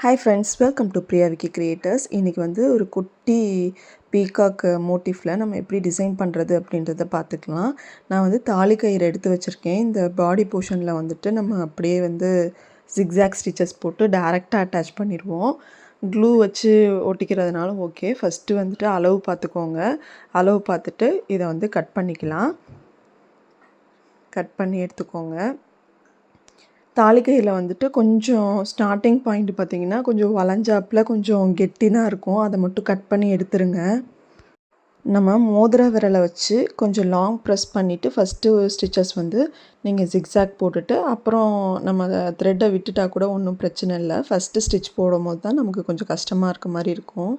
Hi friends, welcome to Priya Vicky creators. இன்றைக்கி வந்து ஒரு குட்டி பீகாக் மோட்டிஃபில் நம்ம எப்படி டிசைன் பண்ணுறது அப்படின்றத பார்த்துக்கலாம். நான் வந்து தாலி கயிறு எடுத்து வச்சுருக்கேன். இந்த பாடி போர்ஷனில் வந்துட்டு நம்ம அப்படியே வந்து ஜிக்ஸாக் ஸ்டிச்சஸ் போட்டு டைரெக்டாக அட்டாச் பண்ணிடுவோம். க்ளூ வச்சு ஒட்டிக்கிறதுனால ஓகே. ஃபஸ்ட்டு வந்துட்டு அளவு பார்த்துக்கோங்க. அளவு பார்த்துட்டு இதை வந்து கட் பண்ணிக்கலாம். கட் பண்ணி எடுத்துக்கோங்க. தாலிக்கயிறில் வந்துட்டு கொஞ்சம் ஸ்டார்டிங் பாயிண்ட் பார்த்திங்கன்னா கொஞ்சம் வளைஞ்சாப்பில் கொஞ்சம் கெட்டினாக இருக்கும். அதை மட்டும் கட் பண்ணி எடுத்துருங்க. நம்ம மோதிர விரலை வச்சு கொஞ்சம் லாங் ப்ரெஸ் பண்ணிவிட்டு ஃபஸ்ட்டு ஸ்டிச்சஸ் வந்து நீங்கள் ஜிக்ஸாக் போட்டுட்டு அப்புறம் நம்ம த்ரெட்டை விட்டுட்டா கூட ஒன்றும் பிரச்சனை இல்லை. ஃபஸ்ட்டு ஸ்டிச் போடும் போது தான் நமக்கு கொஞ்சம் கஷ்டமாக இருக்க மாதிரி இருக்கும்.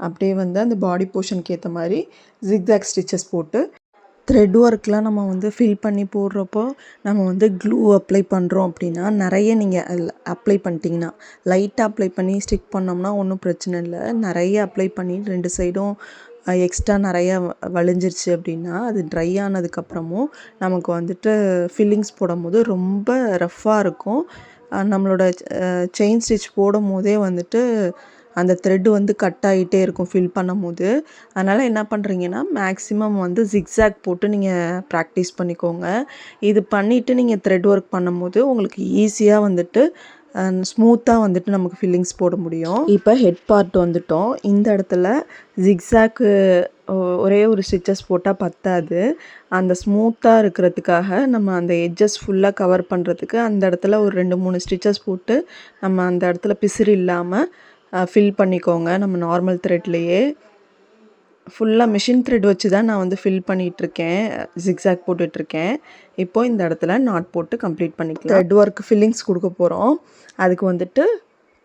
அப்படியே வந்து அந்த பாடி போர்ஷனுக்கு ஏற்ற மாதிரி ஜிக்ஸாக் ஸ்டிச்சஸ் போட்டு த்ரெட் ஒர்க்லாம் நம்ம வந்து ஃபில் பண்ணி போடுறப்போ நம்ம வந்து க்ளூ அப்ளை பண்ணுறோம் அப்படின்னா நிறைய நீங்கள் அதில் அப்ளை பண்ணிட்டீங்கன்னா லைட்டாக அப்ளை பண்ணி ஸ்டிக் பண்ணோம்னா ஒன்றும் பிரச்சனை இல்லை. நிறைய அப்ளை பண்ணி 2 சைடும் எக்ஸ்ட்ரா நிறையா வளைஞ்சிருச்சு அப்படின்னா அது ட்ரை ஆனதுக்கப்புறமும் நமக்கு வந்துட்டு ஃபில்லிங்ஸ் போடும் போது ரொம்ப ரஃப்பாக இருக்கும். நம்மளோட செயின் ஸ்டிச் போடும் போதே வந்துட்டு அந்த த்ரெட்டு வந்து கட் ஆகிட்டே இருக்கும் ஃபில் பண்ணும் போது. அதனால் என்ன பண்ணுறீங்கன்னா மேக்ஸிமம் வந்து ஜிக்ஸாக் போட்டு நீங்கள் ப்ராக்டிஸ் பண்ணிக்கோங்க. இது பண்ணிவிட்டு நீங்கள் த்ரெட் ஒர்க் பண்ணும்போது உங்களுக்கு ஈஸியாக வந்துட்டு ஸ்மூத்தாக வந்துட்டு நமக்கு ஃபில்லிங்ஸ் போட முடியும். இப்போ ஹெட் பார்ட் வந்துட்டோம். இந்த இடத்துல ஜிக்ஸாக்கு ஒரே ஒரு ஸ்டிச்சஸ் போட்டால் பத்தாது. அந்த ஸ்மூத்தாக இருக்கிறதுக்காக நம்ம அந்த எட்ஜஸ் ஃபுல்லாக கவர் பண்ணுறதுக்கு அந்த இடத்துல ஒரு 2-3 ஸ்டிச்சஸ் போட்டு நம்ம அந்த இடத்துல பிசிறு இல்லாமல் ஃபில் பண்ணிக்கோங்க. நம்ம நார்மல் த்ரெட்லேயே ஃபுல்லாக மிஷின் த்ரெட் வச்சு தான் நான் வந்து ஃபில் பண்ணிகிட்ருக்கேன், ஜிக்ஸாக் போட்டுட்ருக்கேன். இப்போது இந்த இடத்துல நாட் போட்டு கம்ப்ளீட் பண்ணிக்கலாம். த்ரெட் ஒர்க் ஃபில்லிங்ஸ் கொடுக்க போகிறோம். அதுக்கு வந்துட்டு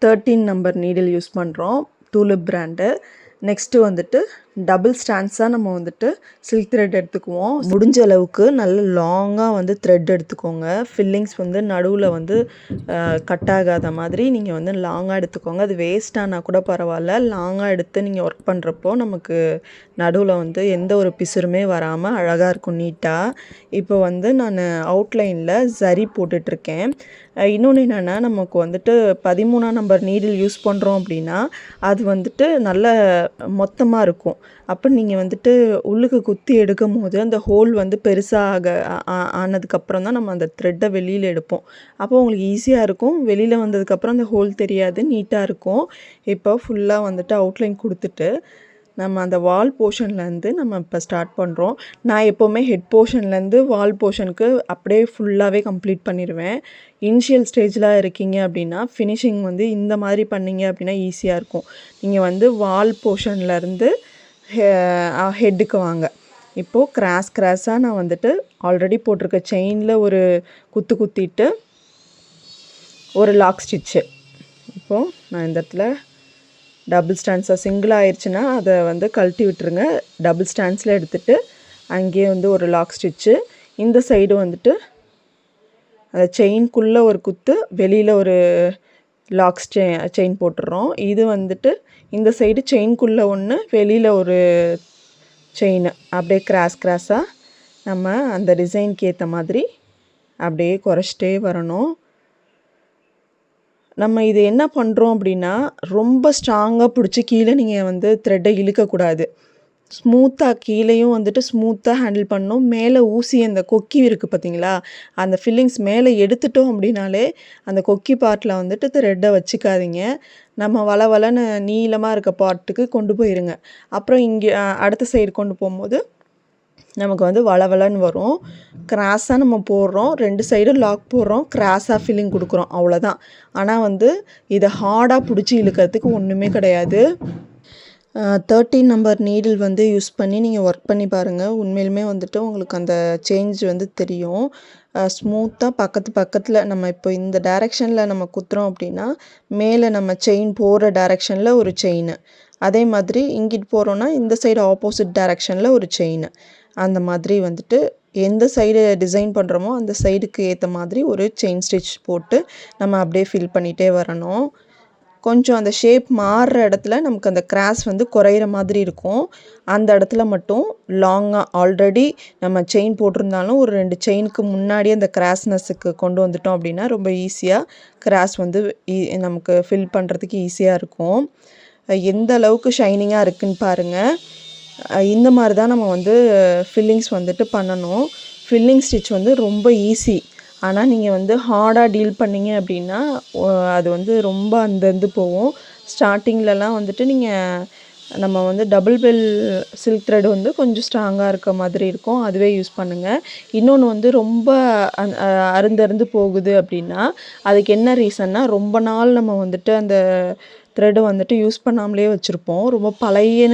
13 நம்பர் நீடில் யூஸ் பண்ணுறோம், டூலிப் பிராண்டு. நெக்ஸ்ட்டு வந்துட்டு டபுள் ஸ்டாண்ட்ஸாக நம்ம வந்துட்டு சில்க் த்ரெட் எடுத்துக்குவோம். முடிஞ்ச அளவுக்கு நல்ல லாங்காக வந்து த்ரெட் எடுத்துக்கோங்க. ஃபில்லிங்ஸ் வந்து நடுவில் வந்து கட் ஆகாத மாதிரி நீங்கள் வந்து லாங்காக எடுத்துக்கோங்க. அது வேஸ்ட் ஆனால் கூட பரவாயில்ல. லாங்காக எடுத்து நீங்கள் ஒர்க் பண்ணுறப்போ நமக்கு நடுவில் வந்து எந்த ஒரு பிசுருமே வராமல் அழகாக இருக்கும், நீட்டாக. இப்போ வந்து நான் அவுட்லைனில் சரி போட்டுட்ருக்கேன். இன்னொன்று என்னென்னா, நமக்கு வந்துட்டு 13ஆம் நம்பர் நீடில் யூஸ் பண்ணுறோம் அப்படின்னா அது வந்துட்டு நல்ல மொத்தமாக இருக்கும். அப்போ நீங்கள் வந்துட்டு உள்ளுக்கு குத்தி எடுக்கும் போது அந்த ஹோல் வந்து பெருசாக ஆனதுக்கப்புறம் தான் நம்ம அந்த த்ரெட்டை வெளியில் எடுப்போம். அப்போ உங்களுக்கு ஈஸியாக இருக்கும். வெளியில் வந்ததுக்கப்புறம் அந்த ஹோல் தெரியாது, நீட்டாக இருக்கும். இப்போ ஃபுல்லாக வந்துட்டு அவுட்லைன் கொடுத்துட்டு நம்ம அந்த வால் போர்ஷன்லேருந்து நம்ம இப்போ ஸ்டார்ட் பண்ணுறோம். நான் எப்போவுமே ஹெட் போர்ஷன்லேருந்து வால் போர்ஷனுக்கு அப்படியே ஃபுல்லாகவே கம்ப்ளீட் பண்ணிடுவேன். இனிஷியல் ஸ்டேஜில் இருக்கீங்க அப்படின்னா ஃபினிஷிங் வந்து இந்த மாதிரி பண்ணிங்க அப்படின்னா ஈஸியாக இருக்கும். நீங்கள் வந்து வால் போர்ஷன்லேருந்து ஹெட்டுக்கு வாங்க. இப்போது கிராஸாக நான் வந்துட்டு ஆல்ரெடி போட்டிருக்க செயினில் ஒரு குத்திட்டு ஒரு லாக் ஸ்டிச்சு. இப்போது நான் இந்த இடத்துல டபுள் ஸ்டாண்ட்ஸாக சிங்கிள் ஆயிடுச்சுன்னா அதை வந்து கழட்டி விட்டுருங்க. டபுள் ஸ்டாண்ட்ஸில் எடுத்துகிட்டு அங்கேயே வந்து ஒரு லாக் ஸ்டிச்சு. இந்த சைடு வந்துட்டு அந்த செயின்குள்ளே ஒரு குத்து, வெளியில் ஒரு லாக் செயின் போட்டுடுறோம். இது வந்துட்டு இந்த சைடு செயின்குள்ளே ஒன்று, வெளியில் ஒரு செயின். அப்படியே கிராஸாக நம்ம அந்த டிசைனுக்கு ஏற்ற மாதிரி அப்படியே குறைச்சிட்டே வரணும். நம்ம இது என்ன பண்ணுறோம் அப்படின்னா ரொம்ப ஸ்ட்ராங்காக பிடிச்சி கீழே நீங்கள் வந்து த்ரெட்டை இழுக்கக்கூடாது. ஸ்மூத்தாக கீழேயும் வந்துட்டு ஸ்மூத்தாக ஹேண்டில் பண்ணணும். மேலே ஊசி அந்த கொக்கி இருக்குது பார்த்தீங்களா, அந்த ஃபில்லிங்ஸ் மேலே எடுத்துட்டோம் அப்படின்னாலே அந்த கொக்கி பார்ட்டில் வந்துட்டு த்ரெட்டை வச்சுக்காதீங்க. நம்ம வளன்னு நீளமாக இருக்க பார்ட்டுக்கு கொண்டு போயிருங்க. அப்புறம் இங்கே அடுத்த சைடு கொண்டு போகும்போது நமக்கு வந்து வளன்னு வரும். கிராஸாக நம்ம போடுறோம், 2 சைடும் லாக் போடுறோம், கிராஸாக ஃபில்லிங் கொடுக்குறோம், அவ்வளோதான். ஆனால் வந்து இதை ஹார்டாக பிடிச்சி இழுக்கிறதுக்கு ஒன்றுமே கிடையாது. 13 நம்பர் நீடில் வந்து யூஸ் பண்ணி நீங்கள் ஒர்க் பண்ணி பாருங்கள். உண்மையிலுமே வந்துட்டு உங்களுக்கு அந்த சேஞ்ச் வந்து தெரியும். ஸ்மூத்தாக பக்கத்தில் நம்ம இப்போ இந்த டைரெக்ஷனில் நம்ம குத்துறோம் அப்படின்னா மேலே நம்ம செயின் போகிற டைரெக்ஷனில் ஒரு செயின், அதே மாதிரி இங்கிட்டு போகிறோன்னா இந்த சைடு ஆப்போசிட் டைரெக்ஷனில் ஒரு செயின். அந்த மாதிரி வந்துட்டு எந்த சைடு டிசைன் பண்ணுறோமோ அந்த சைடுக்கு ஏற்ற மாதிரி ஒரு செயின் ஸ்டிச் போட்டு நம்ம அப்படியே ஃபில் பண்ணிகிட்டே வரணும். கொஞ்சம் அந்த ஷேப் மாறுற இடத்துல நமக்கு அந்த கிராஸ் வந்து குறையிற மாதிரி இருக்கும். அந்த இடத்துல மட்டும் லாங்காக ஆல்ரெடி நம்ம செயின் போட்டிருந்தாலும் ஒரு 2 செயினுக்கு முன்னாடி அந்த கிராஸ்னஸுக்கு கொண்டு வந்துட்டோம் அப்படின்னா ரொம்ப ஈஸியாக கிராஸ் வந்து நமக்கு ஃபில் பண்ணுறதுக்கு ஈஸியாக இருக்கும். எந்த அளவுக்கு ஷைனிங்காக இருக்குன்னு பாருங்கள். இந்த மாதிரி தான் நம்ம வந்து ஃபில்லிங்ஸ் வந்துட்டு பண்ணணும். ஃபில்லிங் ஸ்டிச் வந்து ரொம்ப ஈஸி. ஆனால் நீங்கள் வந்து ஹார்டாக டீல் பண்ணிங்க அப்படின்னா அது வந்து ரொம்ப அந்தந்து போகும். ஸ்டார்டிங்லலாம் வந்துட்டு நம்ம வந்து டபுள் பெல் சில்க் த்ரெட் வந்து கொஞ்சம் ஸ்ட்ராங்காக இருக்க மாதிரி இருக்கும். அதுவே யூஸ் பண்ணுங்கள். இன்னொன்று வந்து ரொம்ப அருந்து போகுது அப்படின்னா அதுக்கு என்ன ரீசன்னா, ரொம்ப நாள் நம்ம வந்துட்டு அந்த த்ரெட்டு வந்துட்டு யூஸ் பண்ணாமலே வச்சுருப்போம். ரொம்ப பழைய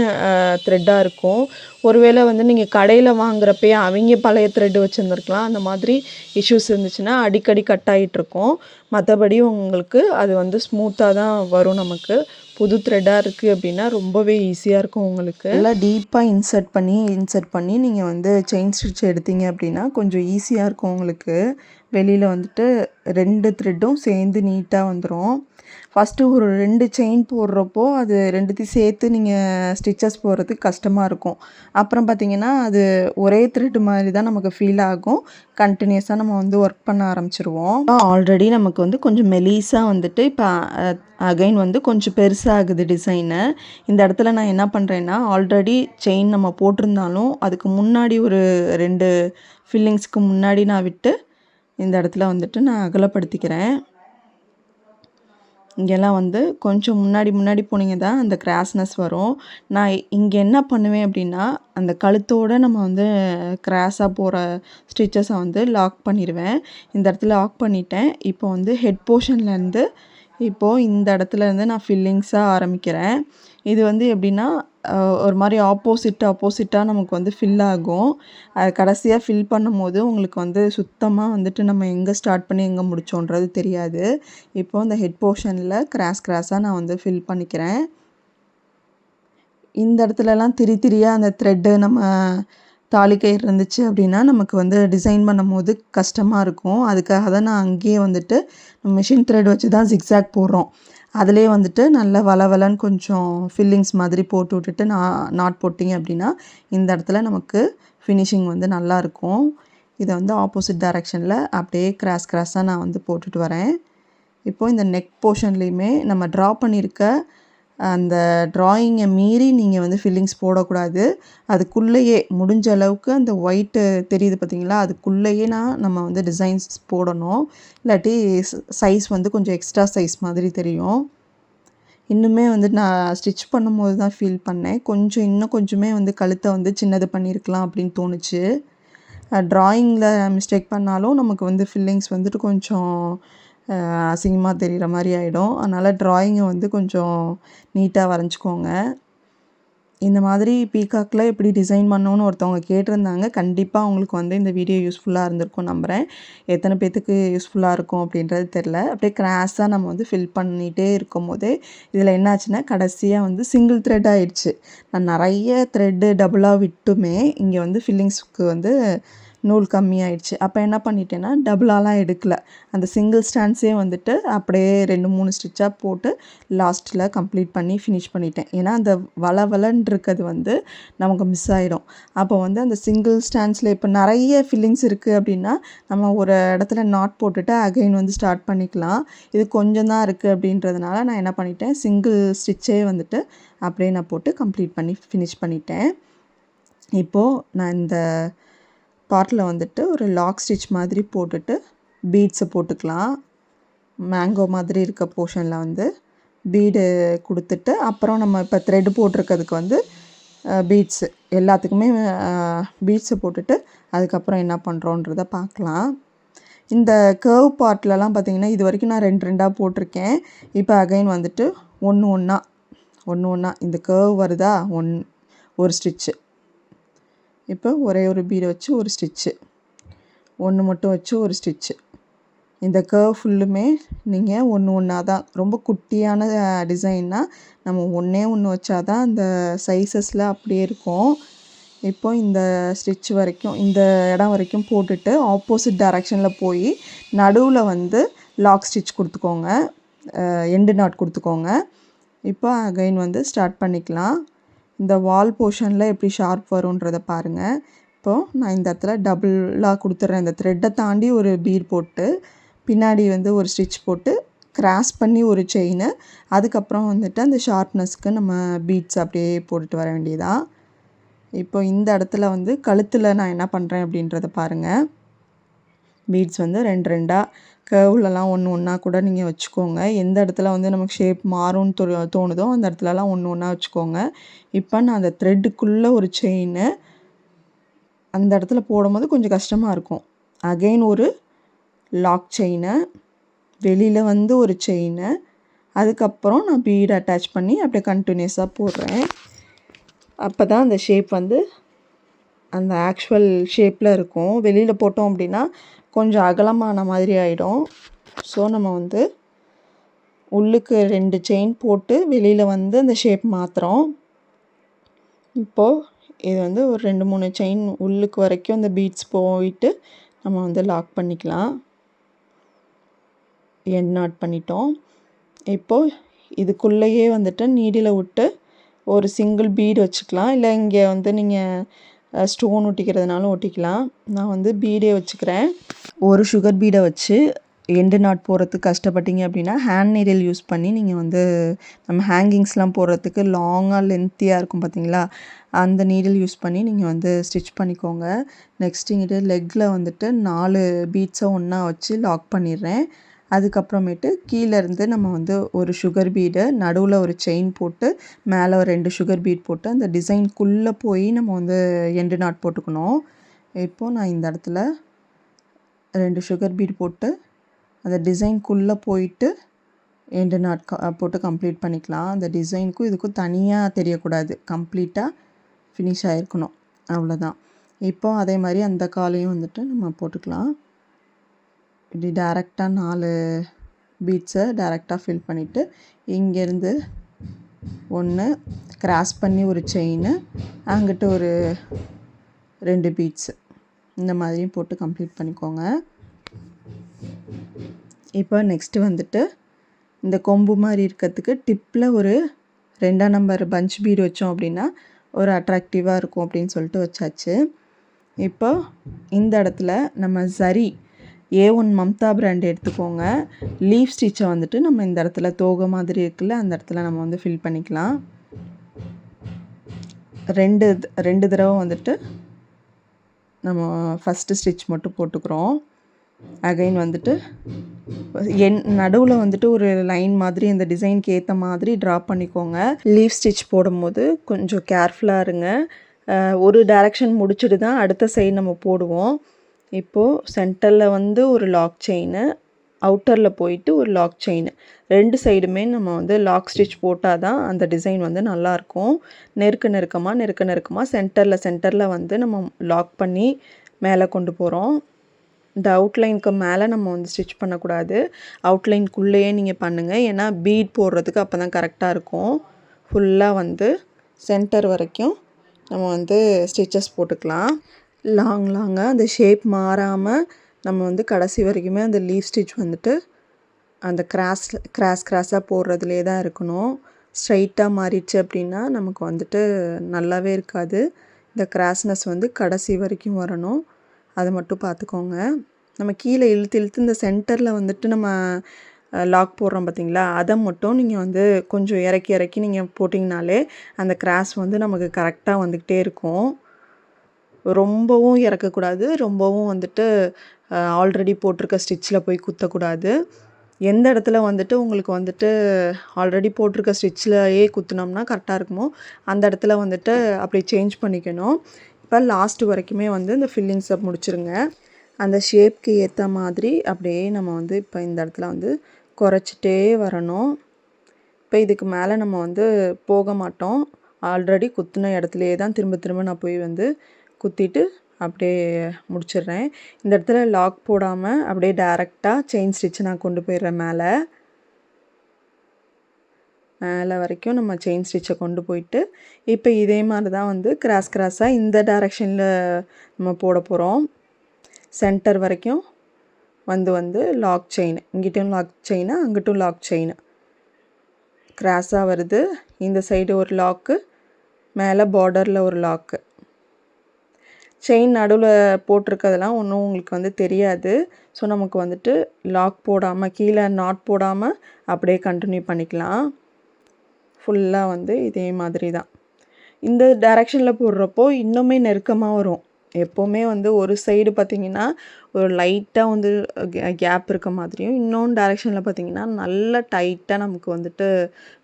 த்ரெட்டாக இருக்கும். ஒருவேளை வந்து நீங்கள் கடையில் வாங்குறப்பயே அவங்க பழைய த்ரெட்டு வச்சுருந்துருக்கலாம். அந்த மாதிரி இஷ்யூஸ் இருந்துச்சுன்னா அடிக்கடி கட் ஆகிட்ருக்கும். மற்றபடி உங்களுக்கு அது வந்து ஸ்மூத்தாக தான் வரும். நமக்கு புது த்ரெட்டாக இருக்குது அப்படின்னா ரொம்பவே ஈஸியாக இருக்கும். உங்களுக்கு நல்லா டீப்பாக இன்சர்ட் பண்ணி நீங்கள் வந்து செயின் ஸ்டிச் எடுத்தீங்க அப்படின்னா கொஞ்சம் ஈஸியாக இருக்கும். உங்களுக்கு வெளியில் வந்துட்டு 2 த்ரெட்டும் சேர்ந்து நீட்டாக வந்துடும். ஃபஸ்ட்டு ஒரு 2 செயின் போடுறப்போ அது 2த்தையும் சேர்த்து நீங்கள் ஸ்டிச்சஸ் போடுறதுக்கு கஷ்டமாக இருக்கும். அப்புறம் பார்த்திங்கன்னா அது ஒரே த்ரெட்டு மாதிரி தான் நமக்கு ஃபீல் ஆகும். கண்டினியூஸாக நம்ம வந்து ஒர்க் பண்ண ஆரம்பிச்சிருவோம். ஆல்ரெடி நமக்கு வந்து கொஞ்சம் மெலிசாக வந்துட்டு இப்போ அகைன் வந்து கொஞ்சம் பெருசாகுது டிசைனு. இந்த இடத்துல நான் என்ன பண்ணுறேன்னா, ஆல்ரெடி செயின் நம்ம போட்டிருந்தாலும் அதுக்கு முன்னாடி ஒரு 2 ஃபில்லிங்ஸ்க்கு முன்னாடி நான் விட்டு இந்த இடத்துல வந்துட்டு நான் அகலப்படுத்திக்கிறேன். இங்கெல்லாம் வந்து கொஞ்சம் முன்னாடி போனீங்க தான் அந்த கிராஸ்னஸ் வரும். நான் இங்கே என்ன பண்ணுவேன் அப்படின்னா, அந்த கழுத்தோடு நம்ம வந்து கிராஸாக போகிற ஸ்டிச்சஸை வந்து லாக் பண்ணிடுவேன். இந்த இடத்துல லாக் பண்ணிட்டேன். இப்போ வந்து ஹெட் போர்ஷன்லேருந்து இப்போது இந்த இடத்துலேருந்து நான் ஃபில்லிங்ஸாக ஆரம்பிக்கிறேன். இது வந்து எப்படின்னா ஒரு மாதிரி ஆப்போசிட்டாக நமக்கு வந்து ஃபில் ஆகும். அது கடைசியாக ஃபில் பண்ணும்போது உங்களுக்கு வந்து சுத்தமாக வந்துட்டு நம்ம எங்கே ஸ்டார்ட் பண்ணி எங்கே முடித்தோன்றது தெரியாது. இப்போது இந்த ஹெட் போர்ஷனில் கிராஸாக நான் வந்து ஃபில் பண்ணிக்கிறேன். இந்த இடத்துலலாம் திரியாக அந்த த்ரெட்டு நம்ம தாலிக்கயிறு இருந்துச்சு அப்படின்னா நமக்கு வந்து டிசைன் பண்ணும்போது கஷ்டமாக இருக்கும். அதுக்காக தான் நான் அங்கேயே வந்துட்டு மிஷின் த்ரெட் வச்சு தான் ஜிக்ஸாக் போடுறோம். அதிலே வந்துட்டு நல்லா வளவலன்னு கொஞ்சம் ஃபில்லிங்ஸ் மாதிரி போட்டு விட்டுட்டு நாட் போட்டிங்க அப்படின்னா இந்த இடத்துல நமக்கு ஃபினிஷிங் வந்து நல்லாயிருக்கும். இதை வந்து ஆப்போசிட் டைரெக்ஷனில் அப்படியே கிராஸாக நான் வந்து போட்டுட்டு வரேன். இப்போது இந்த நெக் போர்ஷன்லேயுமே நம்ம ட்ரா பண்ணியிருக்க அந்த ட்ராயிங்கை மீறி நீங்கள் வந்து ஃபில்லிங்ஸ் போடக்கூடாது. அதுக்குள்ளேயே முடிஞ்ச அளவுக்கு அந்த ஒயிட்டு தெரியுது பார்த்தீங்களா, அதுக்குள்ளேயே நம்ம வந்து டிசைன்ஸ் போடணும். இல்லாட்டி சைஸ் வந்து கொஞ்சம் எக்ஸ்ட்ரா சைஸ் மாதிரி தெரியும். இன்னுமே வந்து நான் ஸ்டிச் பண்ணும்போது தான் ஃபீல் பண்ணேன். இன்னும் கொஞ்சமே வந்து கழுத்தை வந்து சின்னது பண்ணியிருக்கலாம் அப்படின்னு தோணுச்சு. ட்ராயிங்கில் மிஸ்டேக் பண்ணாலும் நமக்கு வந்து ஃபில்லிங்ஸ் வந்துட்டு கொஞ்சம் அசிங்கமாக தெரிகிற மாதிரி ஆகிடும். அதனால் ட்ராயிங்கை வந்து கொஞ்சம் நீட்டாக வரைஞ்சிக்கோங்க. இந்த மாதிரி பீகாக்கில் எப்படி டிசைன் பண்ணணும்னு ஒருத்தவங்க கேட்டிருந்தாங்க. கண்டிப்பாக அவங்களுக்கு வந்து இந்த வீடியோ யூஸ்ஃபுல்லாக இருந்திருக்கும் நம்புகிறேன். எத்தனை பேர்த்துக்கு யூஸ்ஃபுல்லாக இருக்கும் அப்படின்றது தெரில. அப்படியே கிராஸாக நம்ம வந்து ஃபில் பண்ணிகிட்டே இருக்கும் போதே இதில் என்னாச்சுன்னா கடைசியாக வந்து சிங்கிள் த்ரெட் ஆகிடுச்சு. நான் நிறைய த்ரெட்டு டபுளாக விட்டுமே இங்கே வந்து ஃபில்லிங்ஸ்க்கு வந்து நூல் கம்மியாயிடுச்சு. அப்போ என்ன பண்ணிட்டேன்னா டபுளாலாம் எடுக்கல. அந்த சிங்கிள் ஸ்டாண்ட்ஸே வந்துட்டு அப்படியே 2-3 ஸ்டிச்சாக போட்டு லாஸ்ட்டில் கம்ப்ளீட் பண்ணி ஃபினிஷ் பண்ணிட்டேன். ஏன்னா அந்த வளன்னு இருக்கிறது வந்து நமக்கு மிஸ் ஆகிடும். அப்போ வந்து அந்த சிங்கிள் ஸ்டாண்ட்ஸில் இப்போ நிறைய ஃபில்லிங்ஸ் இருக்குது அப்படின்னா நம்ம ஒரு இடத்துல நாட் போட்டுட்டு அகைன் வந்து ஸ்டார்ட் பண்ணிக்கலாம். இது கொஞ்சம் தான் இருக்குது அப்படின்றதுனால நான் என்ன பண்ணிட்டேன், சிங்கிள் ஸ்டிச்சே வந்துட்டு அப்படியே நான் போட்டு கம்ப்ளீட் பண்ணி ஃபினிஷ் பண்ணிட்டேன். இப்போது நான் இந்த பார்ட்டில் வந்துட்டு ஒரு லாக் ஸ்டிச் மாதிரி போட்டுட்டு பீட்ஸை போட்டுக்கலாம். மேங்கோ மாதிரி இருக்க போர்ஷனில் வந்து பீடு கொடுத்துட்டு அப்புறம் நம்ம இப்போ த்ரெட் போட்டிருக்கிறதுக்கு வந்து பீட்ஸு எல்லாத்துக்குமே பீட்ஸை போட்டுட்டு அதுக்கப்புறம் என்ன பண்ணுறோன்றதை பார்க்கலாம். இந்த கர்வ் பார்ட்லலாம் பார்த்திங்கன்னா இது வரைக்கும் நான் 2 போட்டிருக்கேன். இப்போ அகைன் வந்துட்டு ஒன்று ஒன்றா இந்த கர்வ் வருதா, ஒரு ஸ்டிச்சு. இப்போ ஒரே ஒரு பீடை வச்சு ஒரு ஸ்டிச்சு, ஒன்று மட்டும் வச்சு ஒரு ஸ்டிச்சு. இந்த கர்வ் ஃபுல்லுமே நீங்கள் ஒன்றா தான். ரொம்ப குட்டியான டிசைன்னா நம்ம ஒன்று வச்சா தான் அந்த சைஸஸில் அப்படியே இருக்கும். இப்போ இந்த ஸ்டிச் வரைக்கும் இந்த இடம் வரைக்கும் போட்டுட்டு ஆப்போசிட் டைரெக்ஷனில் போய் நடுவில் வந்து லாக் ஸ்டிச் கொடுத்துக்கோங்க. எண்டு நாட் கொடுத்துக்கோங்க. இப்போ அகைன் வந்து ஸ்டார்ட் பண்ணிக்கலாம். இந்த வால் போர்ஷனில் எப்படி ஷார்ப் வருன்றதை பாருங்கள். இப்போது நான் இந்த இடத்துல டபுளாக கொடுத்துட்றேன். இந்த த்ரெட்டை தாண்டி ஒரு பீட் போட்டு பின்னாடி வந்து ஒரு ஸ்டிச் போட்டு கிராஸ் பண்ணி ஒரு செயின், அதுக்கப்புறம் வந்துட்டு அந்த ஷார்ப்னஸ்க்கு நம்ம பீட்ஸ் அப்படியே போட்டுட்டு வர வேண்டியதான். இப்போ இந்த இடத்துல வந்து கழுத்தில் நான் என்ன பண்ணுறேன் அப்படின்றத பாருங்கள். பீட்ஸ் வந்து 2 கர்வ்லலாம் ஒன்றா கூட நீங்கள் வச்சுக்கோங்க. எந்த இடத்துல வந்து நமக்கு ஷேப் மாறும்னு தோணுதோ அந்த இடத்துலலாம் ஒன்றா வச்சுக்கோங்க. இப்போ நான் அந்த த்ரெட்டுக்குள்ளே ஒரு செயின் அந்த இடத்துல போடும்போது கொஞ்சம் கஷ்டமாக இருக்கும். அகெயின் ஒரு லாக் செயினை, வெளியில் வந்து ஒரு செயினை, அதுக்கப்புறம் நான் பீட் அட்டாச் பண்ணி அப்படியே கண்டினியூஸாக போடுறேன். அப்போ தான் அந்த ஷேப் வந்து அந்த ஆக்சுவல் ஷேப்பில் இருக்கும். வெளியில் போட்டோம் அப்படின்னா கொஞ்சம் அகலமான மாதிரி ஆகிடும். ஸோ நம்ம வந்து உள்ளுக்கு 2 செயின் போட்டு வெளியில் வந்து அந்த ஷேப் மாற்றுறோம். இப்போது இது வந்து ஒரு 2-3 செயின் உள்ளுக்கு வரைக்கும் அந்த பீட்ஸ் போயிட்டு நம்ம வந்து லாக் பண்ணிக்கலாம். எண்ட் நாட் பண்ணிட்டோம். இப்போது இதுக்குள்ளேயே வந்துட்டு நீடில் விட்டு ஒரு சிங்கிள் பீடு வச்சுக்கலாம். இல்லை இங்கே வந்து நீங்கள் ஸ்டோன் ஒட்டிக்கிறதுனாலும் ஒட்டிக்கலாம். நான் வந்து பீடே வச்சுக்கிறேன். ஒரு சுகர் பீடை வச்சு எண்டு நாட் போடுறதுக்கு கஷ்டப்பட்டீங்க அப்படின்னா ஹேண்ட் நீடில் யூஸ் பண்ணி நீங்கள் வந்து நம்ம ஹேங்கிங்ஸ்லாம் போடுறதுக்கு லாங்காக லென்த்தியாக இருக்கும் பார்த்தீங்களா, அந்த நீடில் யூஸ் பண்ணி நீங்கள் வந்து ஸ்டிச் பண்ணிக்கோங்க. நெக்ஸ்ட் இங்கிட்டு லெக்கில் வந்துட்டு 4 பீட்ஸை ஒன்றா வச்சு லாக் பண்ணிடுறேன். அதுக்கப்புறமேட்டு கீழேருந்து நம்ம வந்து ஒரு சுகர் பீடை நடுவில் ஒரு செயின் போட்டு மேலே ஒரு 2 சுகர் பீட் போட்டு அந்த டிசைன்குள்ளே போய் நம்ம வந்து எண்டு நாட் போட்டுக்கணும். இப்போது நான் இந்த இடத்துல 2 சுகர் பீட் போட்டு அந்த டிசைன்குள்ளே போயிட்டு எண்டு நாட் போட்டு கம்ப்ளீட் பண்ணிக்கலாம். அந்த டிசைனுக்கும் இதுக்கும் தனியாக தெரியக்கூடாது, கம்ப்ளீட்டாக ஃபினிஷ் ஆகிருக்கணும், அவ்வளோதான். இப்போ அதே மாதிரி அந்த காலையும் வந்துட்டு நம்ம போட்டுக்கலாம். இப்படி டேரெக்டாக 4 பீட்ஸை டேரெக்டாக ஃபில் பண்ணிவிட்டு இங்கேருந்து 1 கிராஸ் பண்ணி ஒரு செயின், அங்கிட்டு ஒரு 2 பீட்ஸு, இந்த மாதிரியும் போட்டு கம்ப்ளீட் பண்ணிக்கோங்க. இப்போ நெக்ஸ்ட்டு வந்துட்டு இந்த கொம்பு மாதிரி இருக்கிறதுக்கு டிப்பில் ஒரு 2ஆம் நம்பர் பஞ்ச் பீடு வச்சோம் அப்படின்னா ஒரு அட்ராக்டிவாக இருக்கும் அப்படின்னு சொல்லிட்டு வச்சாச்சு. இப்போ இந்த இடத்துல நம்ம சரி A1 மம்தா பிராண்ட் எடுத்துக்கோங்க. லீஃப் ஸ்டிச்சை வந்துட்டு நம்ம இந்த இடத்துல தோகை மாதிரி இருக்குல்ல, அந்த இடத்துல நம்ம வந்து ஃபில் பண்ணிக்கலாம். 2 தடவை வந்துட்டு நம்ம ஃபஸ்ட்டு ஸ்டிச் மட்டும் போட்டுக்கிறோம். அகைன் வந்துட்டு நடுவில் வந்துட்டு ஒரு லைன் மாதிரி இந்த டிசைனுக்கு ஏற்ற மாதிரி ட்ரா பண்ணிக்கோங்க. லீஃப் ஸ்டிச் போடும்போது கொஞ்சம் கேர்ஃபுல்லாக இருங்க. ஒரு டைரெக்ஷன் முடிச்சுட்டு தான் அடுத்த சைடு நம்ம போடுவோம். இப்போது சென்டரில் வந்து ஒரு லாக் செயின், அவுட்டரில் போயிட்டு ஒரு லாக் செயின், 2 சைடுமே நம்ம வந்து லாக் ஸ்டிச் போட்டால் தான் அந்த டிசைன் வந்து நல்லாயிருக்கும். நெருக்கமாக சென்டரில் வந்து நம்ம லாக் பண்ணி மேலே கொண்டு போகிறோம். இந்த அவுட்லைனுக்கு மேலே நம்ம வந்து ஸ்டிச் பண்ணக்கூடாது, அவுட்லைனுக்குள்ளேயே நீங்கள் பண்ணுங்கள். ஏன்னா பீட் போடுறதுக்கு அப்போ தான் கரெக்டாக இருக்கும். ஃபுல்லாக வந்து சென்டர் வரைக்கும் நம்ம வந்து ஸ்டிச்சஸ் போட்டுக்கலாம். லாங்காக அந்த ஷேப் மாறாமல் நம்ம வந்து கடைசி வரைக்குமே அந்த லீஃப் ஸ்டிச் வந்துட்டு அந்த கிராஸாக போடுறதுலே தான் இருக்கணும். ஸ்ட்ரைட்டாக மாறிடுச்சு அப்படின்னா நமக்கு வந்துட்டு நல்லாவே இருக்காது. இந்த கிராஸ்னஸ் வந்து கடைசி வரைக்கும் வரணும், அதை மட்டும் பார்த்துக்கோங்க. நம்ம கீழே இழுத்து இந்த சென்டரில் வந்துட்டு நம்ம லாக் போடுறோம் பார்த்தீங்களா, அதை மட்டும் நீங்கள் வந்து கொஞ்சம் இறக்கி நீங்கள் போட்டிங்கனாலே அந்த கிராஸ் வந்து நமக்கு கரெக்டாக வந்துக்கிட்டே இருக்கும். ரொம்பவும் இறக்கக்கூடாது, ரொம்பவும் வந்துட்டு ஆல்ரெடி போட்டிருக்க ஸ்டிச்சில் போய் குத்தக்கூடாது. எந்த இடத்துல வந்துட்டு உங்களுக்கு வந்துட்டு ஆல்ரெடி போட்டிருக்க ஸ்டிச்சிலேயே குத்துனோம்னா கரெக்டாக இருக்குமோ அந்த இடத்துல வந்துட்டு அப்படி சேஞ்ச் பண்ணிக்கணும். இப்போ லாஸ்ட் வரைக்குமே வந்து இந்த ஃபில்லிங்ஸை முடிச்சுருங்க. அந்த ஷேப்க்கு ஏற்ற மாதிரி அப்படியே நம்ம வந்து இப்போ இந்த இடத்துல வந்து குறைச்சிட்டே வரணும். இப்போ இதுக்கு மேலே நம்ம வந்து போக மாட்டோம். ஆல்ரெடி குத்தின இடத்துலையே தான் திரும்ப நான் போய் வந்து குத்திட்டு அப்படியே முடிச்சிடுறேன். இந்த இடத்துல லாக் போடாமல் அப்படியே டேரெக்டாக செயின் ஸ்டிச் நான் கொண்டு போயிடுறேன். மேலே வரைக்கும் நம்ம செயின் ஸ்டிச்சை கொண்டு போயிட்டு இப்போ இதே மாதிரி தான் வந்து கிராஸாக இந்த டைரெக்ஷனில் நம்ம போட போகிறோம். சென்டர் வரைக்கும் வந்து லாக் செயின், இங்கிட்டும் லாக் செயின், அங்கிட்டும் லாக் செயின் கிராஸாக வருது. இந்த சைடு ஒரு லாக்கு, மேலே பார்டரில் ஒரு லாக்கு. செயின் நடுவில் போட்டிருக்கிறதெல்லாம் ஒன்றும் உங்களுக்கு வந்து தெரியாது. ஸோ நமக்கு வந்துட்டு லாக் போடாமல், கீழே நாட் போடாமல் அப்படியே கண்டினியூ பண்ணிக்கலாம். ஃபுல்லாக வந்து இதே மாதிரி தான். இந்த டைரெக்ஷனில் போடுறப்போ இன்னுமே நெருக்கமாக வரும். எப்போவுமே வந்து ஒரு சைடு பார்த்திங்கன்னா ஒரு லைட்டாக வந்து கேப் இருக்க மாதிரியும், இன்னொன்று டைரெக்ஷனில் பார்த்திங்கன்னா நல்லா டைட்டாக நமக்கு வந்துட்டு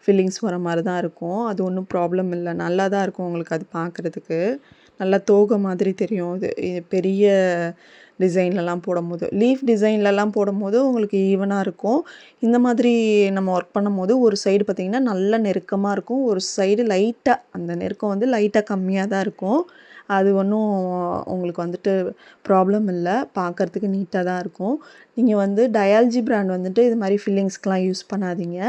ஃபில்லிங்ஸ் வர மாதிரி தான் இருக்கும். அது ஒன்றும் ப்ராப்ளம் இல்லை, நல்லா தான் இருக்கும் உங்களுக்கு அது பார்க்குறதுக்கு. நல்லா தோகை மாதிரி தெரியும். இது பெரிய டிசைன்லலாம் போடும்போது, லீஃப் டிசைன்லலாம் போடும்போது உங்களுக்கு ஈவனாக இருக்கும். இந்த மாதிரி நம்ம ஒர்க் பண்ணும்போது ஒரு சைடு பார்த்திங்கன்னா நல்லா நெருக்கமாக இருக்கும், ஒரு சைடு லைட்டாக அந்த நெருக்கம் வந்து லைட்டாக கம்மியாக தான் இருக்கும். அது ஒன்றும் உங்களுக்கு வந்துட்டு ப்ராப்ளம் இல்லை, பார்க்குறதுக்கு நீட்டாக தான் இருக்கும். நீங்கள் வந்து டயாலஜி பிராண்ட் வந்துட்டு இது மாதிரி ஃபில்லிங்ஸ்க்கெலாம் யூஸ் பண்ணாதீங்க.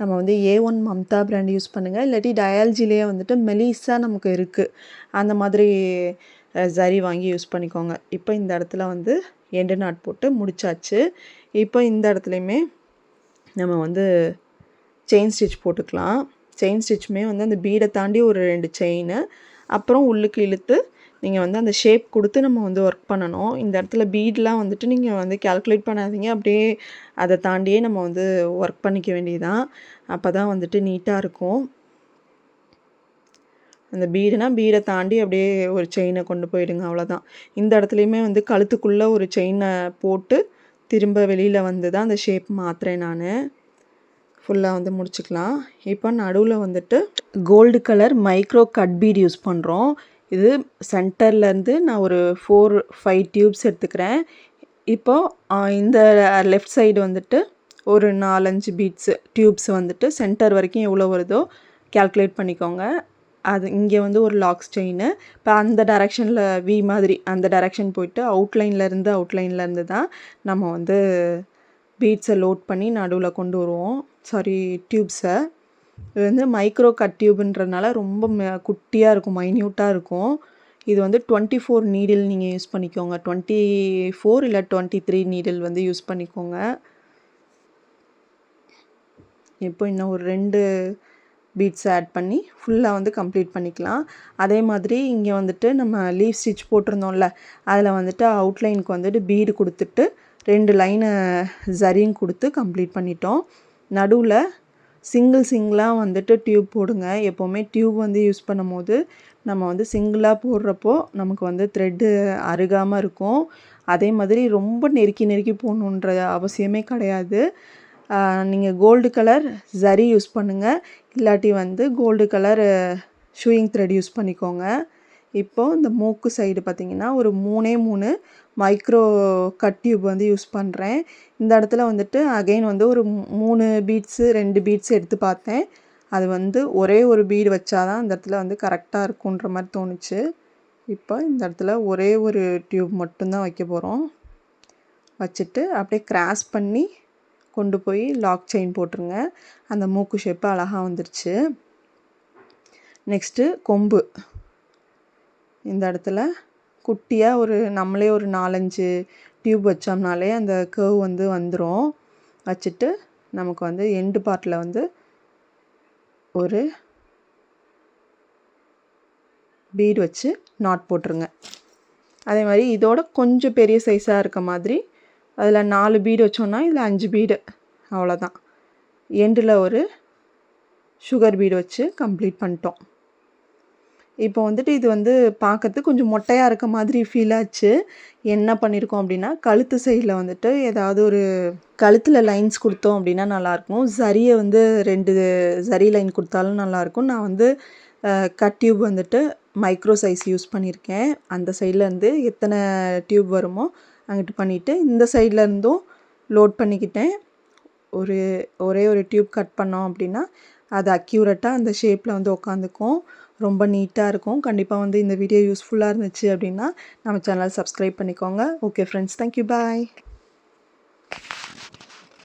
நம்ம வந்து A1 மம்தா பிராண்ட் யூஸ் பண்ணுங்கள். இல்லாட்டி டயாலஜிலேயே வந்துட்டு மெலிஸா நமக்கு இருக்குது, அந்த மாதிரி ஜரி வாங்கி யூஸ் பண்ணிக்கோங்க. இப்போ இந்த இடத்துல வந்து எண்டு நாட் போட்டு முடிச்சாச்சு. இப்போ இந்த இடத்துலையுமே நம்ம வந்து செயின் ஸ்டிச் போட்டுக்கலாம். செயின் ஸ்டிச்சுமே வந்து அந்த பீடை தாண்டி ஒரு 2 செயின், அப்புறம் உள்ளுக்கு இழுத்து நீங்கள் வந்து அந்த ஷேப் கொடுத்து நம்ம வந்து ஒர்க் பண்ணணும். இந்த இடத்துல பீட்லாம் வந்துட்டு நீங்கள் வந்து கால்குலேட் பண்ணாதீங்க, அப்படியே அதை தாண்டியே நம்ம வந்து ஒர்க் பண்ணிக்க வேண்டியதுதான். அப்போ தான் வந்துட்டு நீட்டாக இருக்கும். அந்த பீடை தாண்டி அப்படியே ஒரு செயினை கொண்டு போயிடுங்க, அவ்வளோதான். இந்த இடத்துலையுமே வந்து கழுத்துக்குள்ளே ஒரு செயினை போட்டு திரும்ப வெளியில் வந்து தான் அந்த ஷேப் மாற்றுறேன் நான். ஃபுல்லாக வந்து முடிச்சுக்கலாம். இப்போ நடுவில் வந்துட்டு gold colour micro cut bead use பண்ணுறோம். இது சென்டர்லேருந்து நான் ஒரு 4-5 டியூப்ஸ் எடுத்துக்கிறேன். இப்போது இந்த லெஃப்ட் சைடு வந்துட்டு ஒரு 4-5 டியூப்ஸ் வந்துட்டு சென்டர் வரைக்கும் எவ்வளோ வருதோ கால்குலேட் பண்ணிக்கோங்க. அது இங்கே வந்து ஒரு லாக்ஸ் செயின். இப்போ அந்த டைரெக்ஷனில் வி மாதிரி அந்த டைரெக்ஷன் போயிட்டு அவுட்லைன்லேருந்து தான் நம்ம வந்து பீட்ஸை லோட் பண்ணி நடுவில் கொண்டு வருவோம். டியூப்ஸை. இது வந்து மைக்ரோ கட் டியூப்ன்றதுனால ரொம்ப குட்டியாக இருக்கும், மைன்யூட்டாக இருக்கும். இது வந்து 24 நீடில் நீங்கள் யூஸ் பண்ணிக்கோங்க. 24 இல்லை 23 நீடில் வந்து யூஸ் பண்ணிக்கோங்க. இப்போ இன்னும் ஒரு 2 பீட்ஸ் ஆட் பண்ணி ஃபுல்லாக வந்து கம்ப்ளீட் பண்ணிக்கலாம். அதே மாதிரி இங்கே வந்துட்டு நம்ம லீஃப் ஸ்டிச் போட்டிருந்தோம்ல, அதில் வந்துட்டு அவுட்லைனுக்கு வந்துட்டு பீடு கொடுத்துட்டு 2 லைனை ஜரியும் கொடுத்து கம்ப்ளீட் பண்ணிட்டோம். நடுவில் சிங்கிளாக வந்துட்டு டியூப் போடுங்க. எப்போவுமே டியூப் வந்து யூஸ் பண்ணும்போது நம்ம வந்து சிங்கிளாக போடுறப்போ நமக்கு வந்து த்ரெட்டு அருகாமல் இருக்கும். அதே மாதிரி ரொம்ப நெருக்கி போடணுன்ற அவசியமே கிடையாது. நீங்கள் கோல்டு கலர் ஜரி யூஸ் பண்ணுங்கள், இல்லாட்டி வந்து gold colour sewing thread use பண்ணிக்கோங்க. இப்போது இந்த மூக்கு சைடு பார்த்திங்கன்னா ஒரு 3 மைக்ரோ கட் டியூப் வந்து யூஸ் பண்ணுறேன். இந்த இடத்துல வந்துட்டு அகைன் வந்து ஒரு 3 2 பீட்ஸ் எடுத்து பார்த்தேன். அது வந்து ஒரே ஒரு பீடு வச்சாதான் அந்த இடத்துல வந்து கரெக்டாக இருக்குன்ற மாதிரி தோணுச்சு. இப்போ இந்த இடத்துல ஒரே ஒரு டியூப் மட்டும்தான் வைக்க போகிறோம். வச்சுட்டு அப்படியே கிராஸ் பண்ணி கொண்டு போய் லாக் செயின் போட்டுருங்க. அந்த மூக்கு ஷேப்பு அழகாக வந்துருச்சு. நெக்ஸ்ட்டு கொம்பு. இந்த இடத்துல குட்டியாக நம்மளே ஒரு 4-5 டியூப் வச்சோம்னாலே அந்த கர்வ் வந்து வந்துடும். வச்சுட்டு நமக்கு வந்து எண்டு பார்ட்டில் வந்து ஒரு பீடு வச்சு நாட் போட்டுருங்க. அதே மாதிரி இதோட கொஞ்சம் பெரிய சைஸாக இருக்க மாதிரி அதில் 4 பீடு வச்சோன்னா இதில் 5 பீடு, அவ்வளோதான். எண்டில் ஒரு சுகர் பீடு வச்சு கம்ப்ளீட் பண்ணிட்டோம். இப்போ வந்துட்டு இது வந்து பார்க்கறதுக்கு கொஞ்சம் மொட்டையாக இருக்க மாதிரி ஃபீல் ஆச்சு. என்ன பண்ணியிருக்கோம் அப்படின்னா, கழுத்து சைடில் வந்துட்டு ஏதாவது ஒரு கழுத்தில் லைன்ஸ் கொடுத்தோம் அப்படின்னா நல்லாயிருக்கும். ஜரியை வந்து 2 ஜரி லைன் கொடுத்தாலும் நல்லாயிருக்கும். நான் வந்து கட் டியூப் வந்துட்டு மைக்ரோ சைஸ் யூஸ் பண்ணியிருக்கேன். அந்த சைட்லேருந்து எத்தனை டியூப் வருமோ அங்கிட்டு பண்ணிவிட்டு இந்த சைட்லேருந்தும் லோட் பண்ணிக்கிட்டேன். ஒரே ஒரு டியூப் கட் பண்ணோம் அப்படின்னா அது அக்யூரேட்டாக அந்த ஷேப்பில் வந்து உட்காந்துக்கும், ரொம்ப நீட்டாக இருக்கும். கண்டிப்பாக வந்து இந்த வீடியோ யூஸ்ஃபுல்லாக இருந்துச்சு அப்படின்னா நம்ம சேனல் சப்ஸ்கிரைப் பண்ணிக்கோங்க. ஓகே ஃப்ரெண்ட்ஸ், தேங்க்யூ, பாய்.